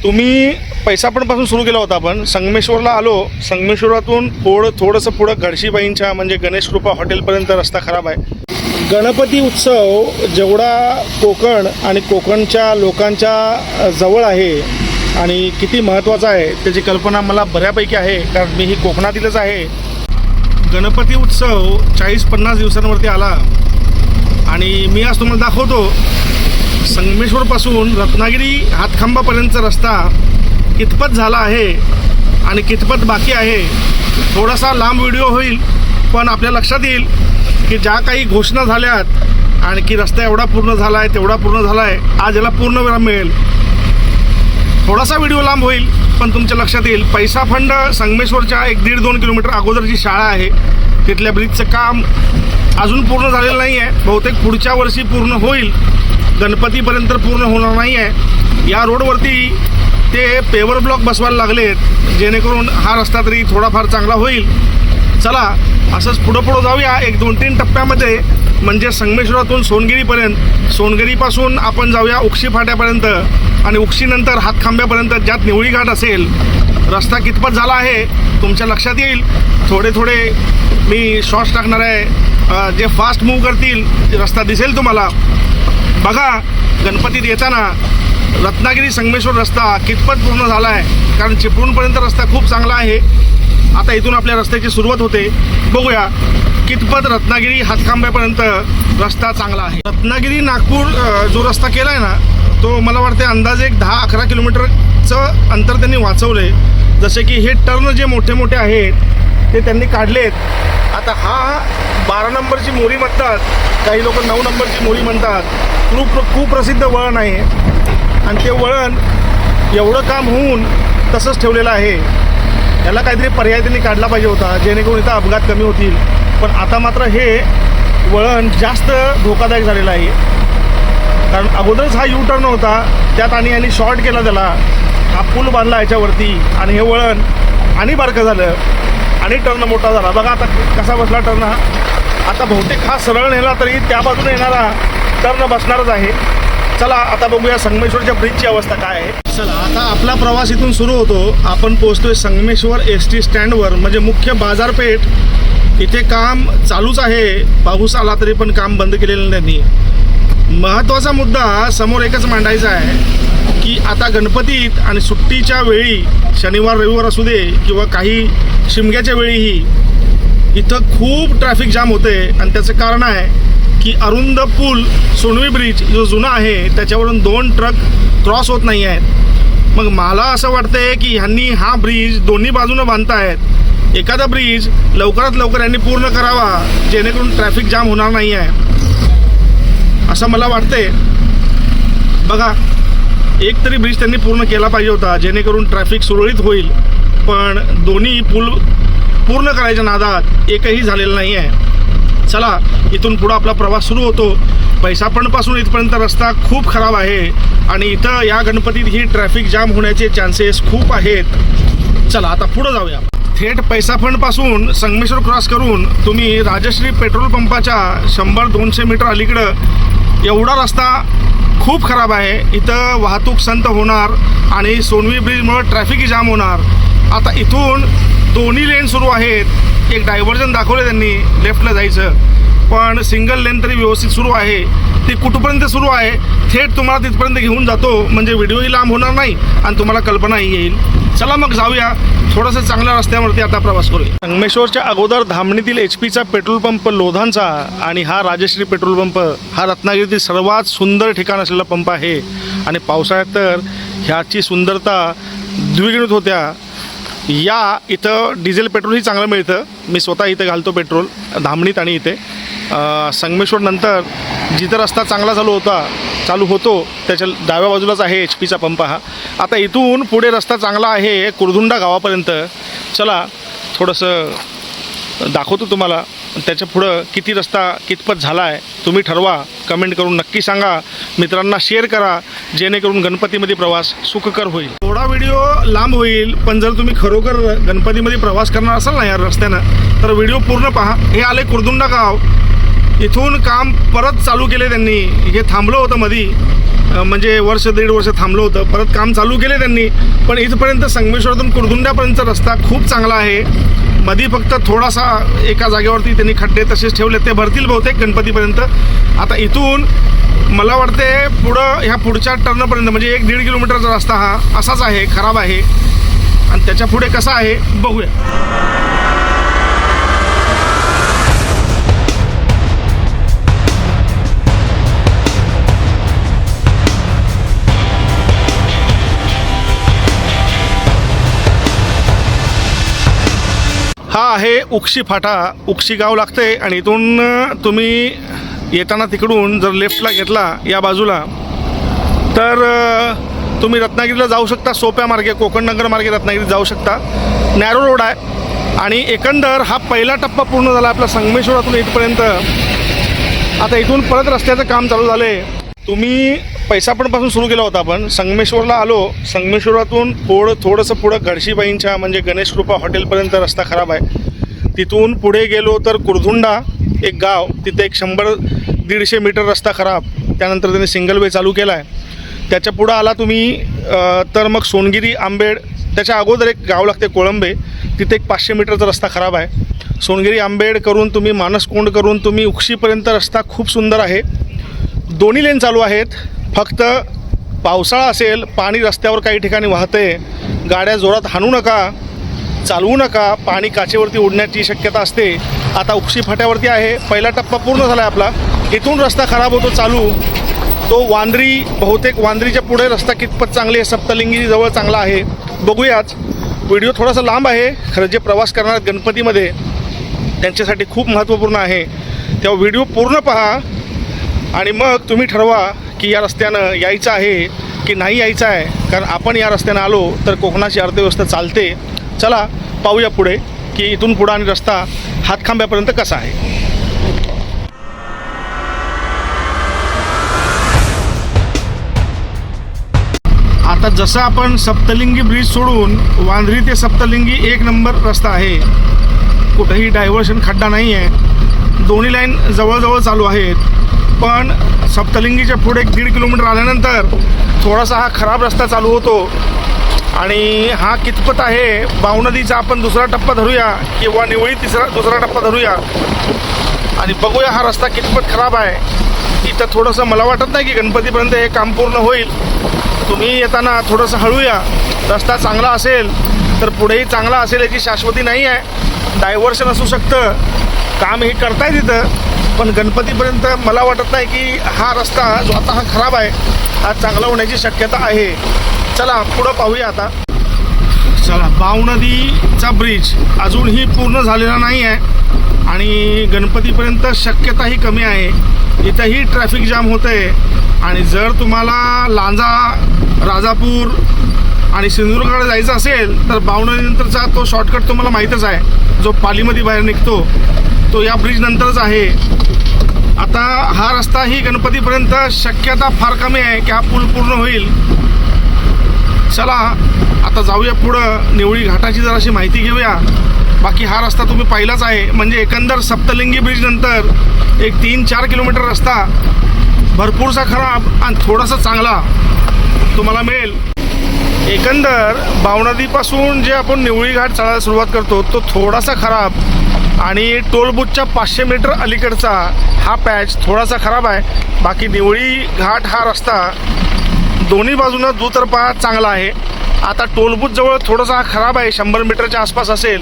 तुम्ही पैसापणपासून सुरू केला होता. आपण संगमेश्वरला आलो. संगमेश्वरातून थोडंसं पुढं घडशीबाईंच्या म्हणजे गणेश कृपा हॉटेलपर्यंत रस्ता खराब आहे. गणपती उत्सव जेवढा कोकण आणि कोकणच्या लोकांच्या जवळ आहे आणि किती महत्त्वाचा आहे त्याची कल्पना मला बऱ्यापैकी आहे, कारण मी ही कोकणातीलच आहे. गणपती उत्सव 40-50 दिवसांवरती आला आणि मी आज तुम्हाला दाखवतो संगमेश्वरपासून रत्नागिरी हातखंबापर्यंतचा रस्ता कितपत झाला आहे आणि कितपत बाकी आहे. थोडासा लांब व्हिडिओ होईल, पण आपल्या लक्षात येईल की ज्या काही घोषणा झाल्यात आणि की रस्ता एवढा पूर्ण झाला आहे तेवढा पूर्ण झाला आहे, आज याला पूर्ण वेळ मिळेल. थोडासा व्हिडिओ लांब होईल, पण तुमच्या लक्षात येईल. पैसा फंड संगमेश्वरच्या 1-1.5-2 किलोमीटर अगोदरची शाळा आहे. तिथल्या ब्रिजचं काम अजून पूर्ण झालेलं नाही आहे. बहुतेक पुढच्या वर्षी पूर्ण होईल, गणपतीपर्यंत पूर्ण होणार नाही आहे. या रोडवरती ते पेवर ब्लॉक बसवायला लागलेत, जेणेकरून हा रस्ता तरी थोडाफार चांगला होईल. चला असंच पुढं जाऊया 1-2-3 टप्प्यामध्ये, म्हणजे संगमेश्वरातून सोनगिरीपर्यंत, सोनगिरीपासून आपण जाऊया उक्षी फाट्यापर्यंत आणि उक्षीनंतर हातखांब्यापर्यंत, ज्यात निवळी घाट असेल. रस्ता कितपत झाला आहे तुमच्या लक्षात येईल. थोडे मी शॉर्ट्स टाकणार आहे, जे फास्ट मूव्ह करतील रस्ता दिसेल तुम्हाला. बघा गणपतीत येताना रत्नागिरी संगमेश्वर रस्ता कितपत पूर्ण झाला आहे, कारण चिपळूणपर्यंत रस्ता खूप चांगला आहे. आता इथून आपल्या रस्त्याची सुरुवात होते. बघूया कितपत रत्नागिरी हातखांब्यापर्यंत रस्ता चांगला आहे. रत्नागिरी नागपूर जो रस्ता केला आहे ना, तो मला वाटते अंदाजे 10-11 किलोमीटरचं अंतर त्यांनी वाचवले. जसे की हे टर्न जे मोठे आहेत ते त्यांनी काढलेत. आता हा 12 नंबरची मोरी म्हणतात, काही लोक 9 नंबरची मोरी म्हणतात. खूप प्रसिद्ध वळण आहे आणि ते वळण एवढं काम होऊन तसंच ठेवलेलं आहे. याला काहीतरी पर्याय त्यांनी काढला पाहिजे होता, जेणेकरून इथं अपघात कमी होतील. पण आता मात्र हे वळण जास्त धोकादायक झालेलं आहे, कारण अगोदरच हा यू टर्न होता, त्यात आणि शॉर्ट केला त्याला, हा पूल बांधला याच्यावरती आणि हे वळण आणि बारकं झालं आणि टर्न मोठा झाला. बघा आता कसा बसला टर्न हा. आता बहुतेक हा सरळ नेला तरी त्या बाजूने येणारा टर्न बसणारच आहे. चला आता बघूया संगमेश्वरच्या ब्रिजची अवस्था काय आहे. चला आता आपला प्रवास इथून सुरू होतो. आपण पोहोचतोय संगमेश्वर ST स्टँडवर, म्हणजे मुख्य बाजारपेठ. इथे काम चालूच आहे, पाऊस आला तरी पण काम बंद केलेलं नाही. महत्त्वाचा मुद्दा समोर एकच मांडायचा आहे की आता गणपतीत आणि सुट्टीच्या वेळी, शनिवार रविवार असू दे किंवा काही शिमग्याच्या वेळीही इथं खूप ट्रॅफिक जाम होते. आणि त्याचं कारण आहे की अरुंद पूल सोनवी ब्रिज जो जुना आहे त्याच्यावरून 2 ट्रक क्रॉस होत नाही आहेत. मग मला असं वाटतंय की ह्यांनी हा ब्रिज दोन्ही बाजूनं बांधतायत. एखादा ब्रिज लवकरात लवकर यांनी पूर्ण करावा, जेणेकरून ट्रॅफिक जाम होणार नाही आहे असं मला वाटतंय. बघा एक तरी ब्रिज त्यांनी पूर्ण केला पाहिजे होता, जेणेकरून ट्रॅफिक सुरळीत होईल. पण दोन्ही पूल पूर्ण करायच्या नादात एकही झालेलं नाही आहे. चला इथून पुढं आपला प्रवास सुरू होतो. पैसापणपासून इथपर्यंत रस्ता खूप खराब आहे आणि इथं या गणपतीत ही ट्रॅफिक जाम होण्याचे चान्सेस खूप आहेत. चला आता पुढं जाऊया. थेट पैसाफंडपासून संगमेश्वर क्रॉस करून तुम्ही राजश्री पेट्रोल पंपाच्या 100-200 मीटर अलीकडं एवढा रस्ता खूप खराब आहे. इथं वाहतूक संत होणार आणि सोनवी ब्रिजमुळे ट्रॅफिक जाम होणार. आता इथून दोन्ही लेन सुरू आहेत. एक डायव्हर्जन दाखवले त्यांनी लेफ्टला जायचं, पण सिंगल लेन तरी व्यवस्थित सुरू आहे. ती कुठपर्यंत सुरू आहे थेट तुम्हाला तिथपर्यंत घेऊन जातो, म्हणजे व्हिडिओही लांब होणार नाही आणि तुम्हाला कल्पनाही येईल. चला मग जाऊया थोडंसं चांगल्या रस्त्यावरती आता प्रवास करूया. संगमेश्वरच्या अगोदर धामणीतील HP चा पेट्रोल पंप लोधांचा आणि हा राजश्री पेट्रोल पंप हा रत्नागिरीतील सर्वात सुंदर ठिकाण असलेला पंप आहे. आणि पावसाळ्यात तर ह्याची सुंदरता द्विगुणित होत्या. या इथं डिझेल पेट्रोलही चांगलं मिळतं. मी स्वतः इथं घालतो पेट्रोल धामणीत आणि इथे. संगमेश्वर नंतर जिथं रस्ता चांगला चालू होतो त्याच्या डाव्या बाजूलाच आहे HP चा पंप हा. आता इथून पुढे रस्ता चांगला आहे कुरधुंडा गावापर्यंत. चला थोडंसं दाखवतो तुम्हाला. त्याच्या पुढं किती रस्ता कितपत झाला आहे तुम्ही ठरवा, कमेंट करून नक्की सांगा. मित्रांना शेअर करा, जेणेकरून गणपतीमध्ये प्रवास सुखकर होईल. थोडा व्हिडिओ लांब होईल, पण जर तुम्ही खरोखर गणपतीमध्ये प्रवास करणार असाल ना या रस्त्यानं, तर व्हिडिओ पूर्ण पहा. हे आले कुरधुंडा गाव. इथून काम परत चालू केले त्यांनी. हे थांबलं होतं मधी, म्हणजे वर्ष दीड वर्ष थांबलं होतं. परत काम चालू केले त्यांनी, पण इथपर्यंत संगमेश्वरातून कुरदुंड्यापर्यंतचा रस्ता खूप चांगला आहे. मध्ये फक्त थोडासा एका जागेवरती त्यांनी खड्डे तसेच ठेवले, ते भरतील बहुतेक गणपतीपर्यंत. आता इथून मला वाटते पुढं ह्या पुढच्या टर्नपर्यंत म्हणजे 1-1.5 किलोमीटरचा रस्ता हा असाच आहे, खराब आहे. आणि त्याच्या पुढे कसा आहे बघूया. हा आहे उक्षी फाटा. उक्षी गाव लागते आणि इथून तुम्ही येताना तिकडून जर लेफ्टला घेतला या बाजूला तर तुम्ही रत्नागिरीला जाऊ शकता. सोप्या मार्गे कोकणनगर मार्गे रत्नागिरीत जाऊ शकता. नॅरो रोड आहे आणि एकंदर हा पहिला टप्पा पूर्ण झाला आपला संगमेश्वरातून इथपर्यंत. आता इथून परत रस्त्याचं काम चालू झालं आहे. तुम्ही पैसापणपासून सुरू केला होता, आपण संगमेश्वरला आलो. संगमेश्वरातून थोडंसं पुढं गडशीबाईंच्या म्हणजे गणेश कृपा हॉटेलपर्यंत रस्ता खराब आहे. तिथून पुढे गेलो तर कुरधुंडा एक गाव, तिथे एक 100-150 मीटर रस्ता खराब. त्यानंतर त्यांनी सिंगल वे चालू केला आहे. त्याच्या पुढं आला तुम्ही तर मग सोनगिरी आंबेड. त्याच्या अगोदर एक गाव लागते कोळंबे, तिथे एक 500 मीटरचा रस्ता खराब आहे. सोनगिरी आंबेड करून तुम्ही मानसकोंड करून तुम्ही उक्षीपर्यंत रस्ता खूप सुंदर आहे. दोन्ही लेन चालू आहेत. फक्त पावसाळा असेल, पाणी रस्त्यावर काही ठिकाणी वाहते, गाड्या जोरात हाणू नका, चालवू नका, पाणी काचेवरती उडण्याची शक्यता असते. आता उक्षी फाट्यावरती आहे, पहिला टप्पा पूर्ण झाला आहे आपला. इथून रस्ता खराब होतो चालू तो वांद्री, बहुतेक वांद्रीच्या पुढे रस्ता कितपत चांगली आहे, सप्तलिंगी जवळ चांगला आहे बघूयाच. व्हिडिओ थोडासा लांब आहे खरं. जे प्रवास करणार गणपतीमध्ये त्यांच्यासाठी खूप महत्त्वपूर्ण आहे. तेव्हा व्हिडिओ पूर्ण पहा आणि मग तुम्ही ठरवा की या रस्त्यानं यायचं आहे की नाही यायचं आहे. कारण आपण या रस्त्यानं आलो तर कोकणाची अर्थव्यवस्था चालते. चला पाहूया पुढे की इथून पुढं आणि रस्ता हातखांब्यापर्यंत कसा आहे. आता जसं आपण सप्तलिंगी ब्रिज सोडून वांद्री ते सप्तलिंगी 1 नंबर रस्ता आहे. कुठंही डायव्हर्शन खड्डा नाही आहे. दोन्ही लाईन जवळजवळ चालू आहेत. पण सप्तलिंगीच्या पुढे 1-1.5 किलोमीटर आल्यानंतर थोडासा हा खराब रस्ता चालू होतो. आणि हा कितपत आहे बावनदीचा आपण दुसरा टप्पा धरूया किंवा निवळी दुसरा टप्पा धरूया आणि बघूया हा रस्ता कितपत खराब आहे. इथं थोडंसं मला वाटत नाही की गणपतीपर्यंत हे काम पूर्ण होईल. तुम्ही येताना थोडंसं हळूया. रस्ता चांगला असेल तर पुढेही चांगला असेल याची शाश्वती नाही आहे. डायव्हर्शन असू शकतं, काम हे करताय तिथं, पण गणपतीपर्यंत मला वाटत नाही की हा रस्ता जो आता हा खराब आहे हा चांगला होण्याची शक्यता आहे. चला पुढं पाहूया आता. चला, बावनदीचा ब्रिज अजूनही पूर्ण झालेला नाही आहे आणि गणपतीपर्यंत शक्यताही कमी आहे. इथंही ट्रॅफिक जाम होतं आहे. आणि जर तुम्हाला लांजा, राजापूर आणि सिंधुदुर्गकडे जायचं असेल तर बावनदीनंतरचा तो शॉर्टकट तुम्हाला माहीतच आहे, जो पालीमध्ये बाहेर निघतो तो या ब्रिज नंतरच आहे. आता हा रस्ता ही गणपतीपर्यंत शक्यता फार कमी आहे की हा पूल पूर्ण होईल. चला आता जाऊया पुढं, निवळी घाटाची जराशी माहिती घेऊया. बाकी हा रस्ता तुम्ही पाहिलाच आहे. म्हणजे एकंदर सप्तलिंगी ब्रिज नंतर एक 3-4 किलोमीटर रस्ता भरपूरसा खराब आणि थोडासा चांगला तुम्हाला मिळेल. एकंदर बावनदीपासून जे आपण निवळी घाट चढायला सुरुवात करतो तो थोडासा खराब आणि टोलबूथच्या 500 मीटर अलीकडचा हा पॅच थोडासा खराब आहे. बाकी निवळी घाट हा रस्ता दोन्ही बाजूनं दुतर्फा चांगला आहे. आता टोलबूथजवळ थोडासा हा खराब आहे, 100 मीटरच्या आसपास असेल.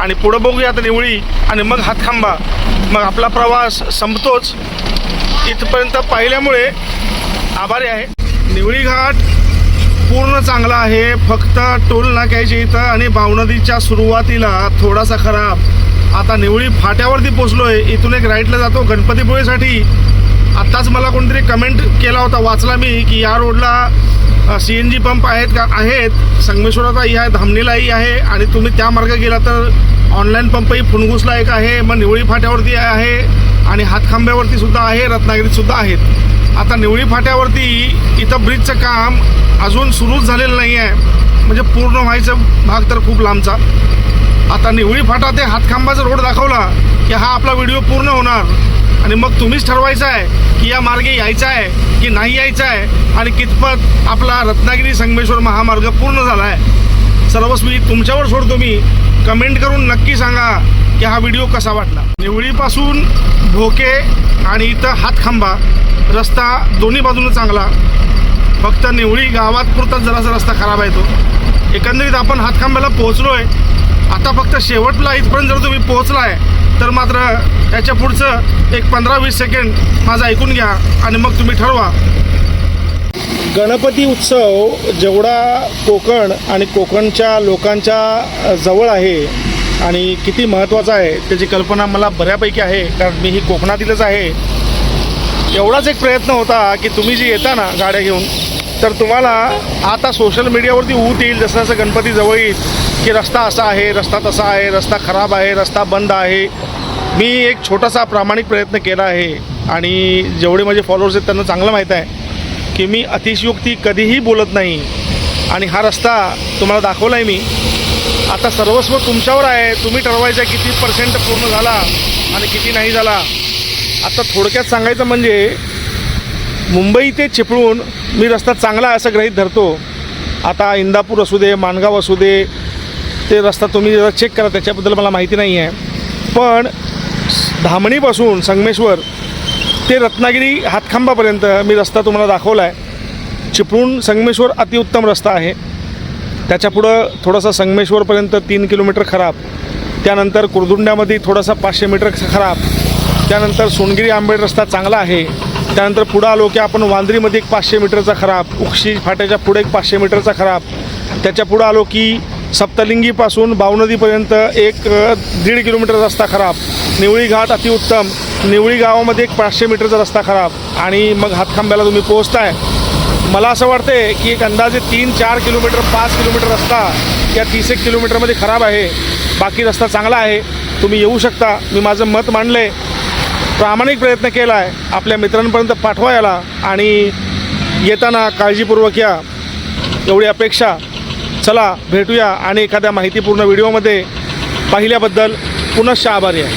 आणि पुढं बघूया आता निवळी आणि मग हातखांबा, मग आपला प्रवास संपतोच. इथपर्यंत पाहिल्यामुळे आभारी आहे. निवळी घाट पूर्ण चांगला आहे, फक्त टोल नाक्याच्या इथं आणि बावनदीच्या सुरुवातीला थोडासा खराब. आता निवळी फाट्यावरती पोचलो आहे. इथून एक राईटला जातो गणपतीपुळेसाठी. आत्ताच मला कोणतरी कमेंट केला होता, वाचला मी, की या रोडला CNG पंप आहेत का? आहेत. संगमेश्वराचाही आहे, धामणीलाही आहे आणि तुम्ही त्या मार्गे गेला तर ऑनलाईन पंपही फुणगुसला एक आहे. मग निवळी फाट्यावरती आहे आणि हातखांब्यावरती सुद्धा आहे, रत्नागिरीत सुद्धा आहेत. आता निवळी फाट्यावरती इथं ब्रिजचं काम अजून सुरूच झालेलं नाही आहे. म्हणजे पूर्ण व्हायचं भाग तर खूप लांबचा. आता निवळी फाटा ते हातखांबाचा रोड दाखवला की हा आपला व्हिडिओ पूर्ण होणार. आणि मग तुम्हीच ठरवायचं आहे की या मार्गे यायचं आहे की नाही यायचं आहे आणि कितपत आपला रत्नागिरी संगमेश्वर महामार्ग पूर्ण झाला आहे. सर्वस्वी तुमच्यावर सोडतो मी. कमेंट करून नक्की सांगा की हा व्हिडिओ कसा वाटला. निवळीपासून भोके आणि इथं हातखंबा रस्ता दोन्ही बाजूनं चांगला, फक्त निवळी गावात पुरताच जरासा रस्ता खराब आहे तो. एकंदरीत आपण हातखंब्याला पोहोचलो आहे. आता फक्त शेवटला इथपर्यंत जर तुम्ही पोहोचला आहे तर मात्र त्याच्या पुढचं एक 15-20 सेकंड माझं ऐकून घ्या आणि मग तुम्ही ठरवा. गणपती उत्सव जेवढा कोकण आणि कोकणच्या लोकांच्या जवळ आहे आणि किती महत्त्वाचा आहे त्याची कल्पना मला बऱ्यापैकी आहे, कारण मी ही कोकणातीलच आहे. एवढाच एक प्रयत्न होता की तुम्ही जी येता ना गाड्या घेऊन, तर तुम्हाला आता सोशल मीडियावरती ऊत येईल जसं जसं गणपती जवळ येईल की रस्ता असा आहे, रस्ता तसा आहे, रस्ता खराब आहे, रस्ता बंद आहे. मी एक छोटासा प्रामाणिक प्रयत्न केला आहे आणि जेवढे माझे फॉलोअर्स आहेत त्यांना चांगलं माहीत आहे की मी अतिशयोक्ती कधीही बोलत नाही आणि हा रस्ता तुम्हाला दाखवला आहे मी. आता सर्वस्व तुमच्यावर आहे, तुम्ही ठरवायचं आहे किती % पूर्ण झाला आणि किती नाही झाला. आता थोडक्यात सांगायचं म्हणजे मुंबई ते चिपळूण मी रस्ता चांगला आहे असं गृहीत धरतो. आता इंदापूर असू दे, माणगाव असू दे, ते रस्ता तुम्ही जरा चेक करा, त्याच्याबद्दल मला माहिती नाही आहे. पण धामणीपासून संगमेश्वर ते रत्नागिरी हातखंबापर्यंत मी रस्ता तुम्हाला दाखवला आहे. चिपळूण संगमेश्वर अतिउत्तम रस्ता आहे. त्याच्यापुढं थोडासा संगमेश्वरपर्यंत 3 किलोमीटर खराब, त्यानंतर कुरदुंड्यामध्ये थोडासा 500 मीटर खराब, त्यानंतर सोनगिरी आंबेड रस्ता चांगला आहे. त्यानंतर पुढं आलो की आपण वांद्रीमध्ये एक 500 मीटरचा खराब, उक्षी फाट्याच्या पुढे एक 500 मीटरचा खराब, त्याच्या पुढं आलो की सप्तलिंगीपासून बावनदीपर्यंत एक 1.5 किलोमीटर रस्ता खराब, निवळी घाट अतिउत्तम, निवळी गावामध्ये एक 500 मीटरचा रस्ता खराब आणि मग हातखंब्याला तुम्ही पोहोचताय. मला असं वाटते की एक अंदाजे 3-4 किलोमीटर 5 किलोमीटर रस्ता या 30-1 किलोमीटरमध्ये खराब आहे. बाकी रस्ता चांगला आहे, तुम्ही येऊ शकता. मी माझं मत मांडलं आहे, प्रामाणिक प्रयत्न केला आहे आपल्या मित्रांपर्यंत पाठवायला आणि येताना काळजीपूर्वक या एवढी अपेक्षा. चला भेटूया आणि एखाद्या माहितीपूर्ण व्हिडिओमध्ये. पाहिल्याबद्दल पुनश्च आभारी आहे.